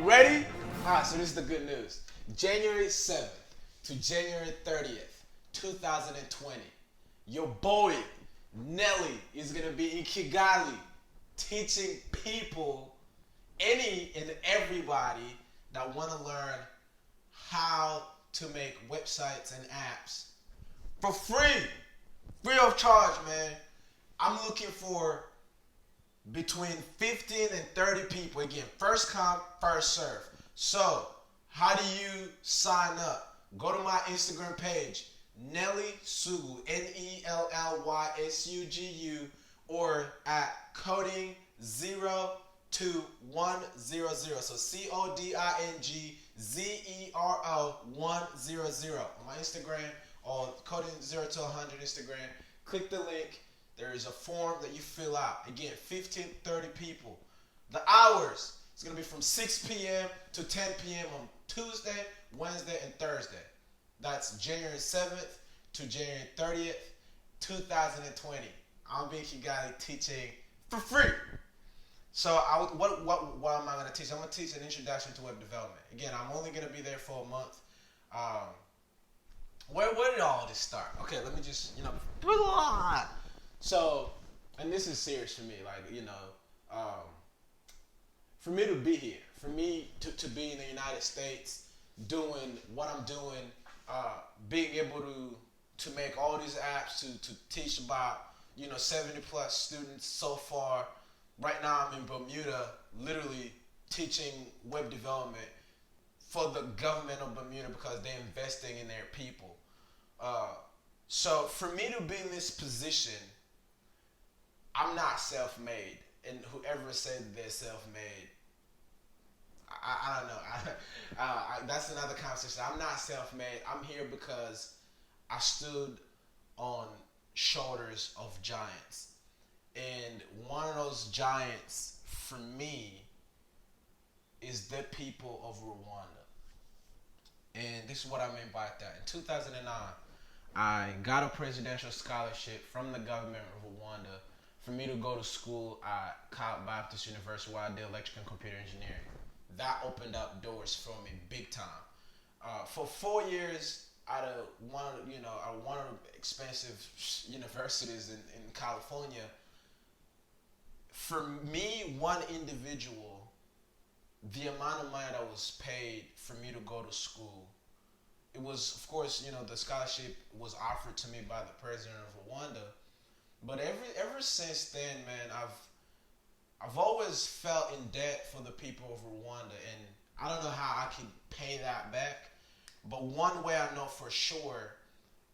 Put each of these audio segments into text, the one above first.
ready? Alright, so this is the good news. January 7th to January 30th, 2020. Your boy, Nelly, is going to be in Kigali teaching people, any and everybody that want to learn how to make websites and apps for free of charge, man. I'm looking for between 15 and 30 people. Again, first come, first serve. So, how do you sign up? Go to my Instagram page, Nelly Sugu, NELLYSUGU, or at coding02100. So CODINGZERO100 on my Instagram, or coding0 to 100 Instagram. Click the link. There is a form that you fill out. Again, 15, 30 people. The hours, it's going to be from 6 p.m. to 10 p.m. on Tuesday, Wednesday, and Thursday. That's January 7th to January 30th, 2020. I'll be in Kigali teaching for free. So what am I going to teach? I'm going to teach an introduction to web development. Again, I'm only going to be there for a month. Where did all this start? Okay, let me just, So, and this is serious for me, for me to be here, for me to be in the United States, doing what I'm doing, being able to make all these apps, to teach about, 70 plus students so far. Right now I'm in Bermuda, literally teaching web development for the government of Bermuda because they're investing in their people. So for me to be in this position, I'm not self-made, and whoever said that they're self-made, I don't know. That's another conversation. I'm not self-made. I'm here because I stood on shoulders of giants, and one of those giants for me is the people of Rwanda. And this is what I mean by that. In 2009, I got a presidential scholarship from the government of Rwanda for me to go to school at Cal Baptist University where I did electrical and computer engineering. That opened up doors for me big time. For 4 years at one of the expensive universities in California, for me, one individual, the amount of money that was paid for me to go to school, it was, of course, the scholarship was offered to me by the president of Rwanda. But ever since then, man, I've always felt in debt for the people of Rwanda, and I don't know how I can pay that back. But one way I know for sure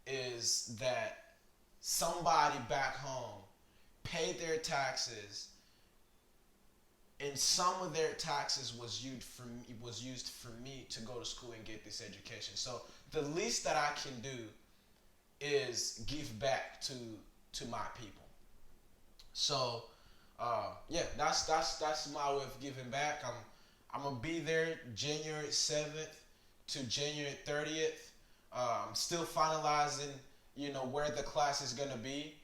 is that somebody back home paid their taxes, and some of their taxes was used for me to go to school and get this education. So the least that I can do is give back to my people. So that's my way of giving back. I'm gonna be there January 7th to January 30th. I'm still finalizing, where the class is gonna be.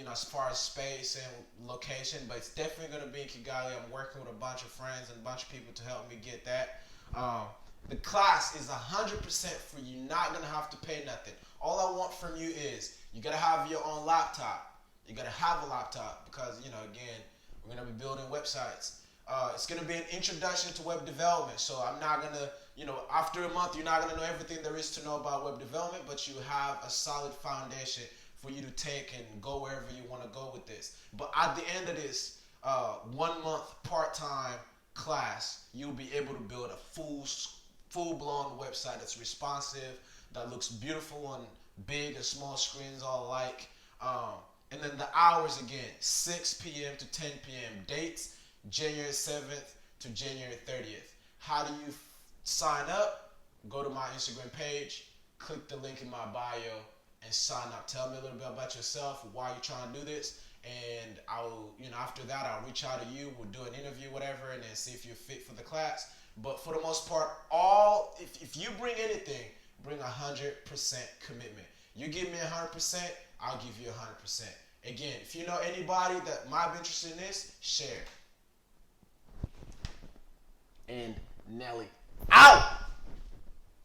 As far as space and location, but it's definitely gonna be in Kigali. I'm working with a bunch of friends and a bunch of people to help me get that. The class is 100% for you. Not gonna have to pay nothing. All I want from you is you gotta have your own laptop. You gotta have a laptop because again, we're gonna be building websites. It's gonna be an introduction to web development. So I'm not gonna, after a month, you're not gonna know everything there is to know about web development, but you have a solid foundation for you to take and go wherever you want to go with this. But at the end of this 1 month part-time class, you'll be able to build a full-blown website that's responsive, that looks beautiful on big and small screens all alike. And then the hours again, 6 p.m. to 10 p.m. Dates, January 7th to January 30th. How do you sign up? Go to my Instagram page, click the link in my bio, and sign up. Tell me a little bit about yourself, why you're trying to do this, and I'll, after that, I'll reach out to you. We'll do an interview, whatever, and then see if you're fit for the class. But for the most part, if you bring anything, bring 100% commitment. You give me 100%, I'll give you 100%. Again, if you know anybody that might be interested in this, share. and Nelly out.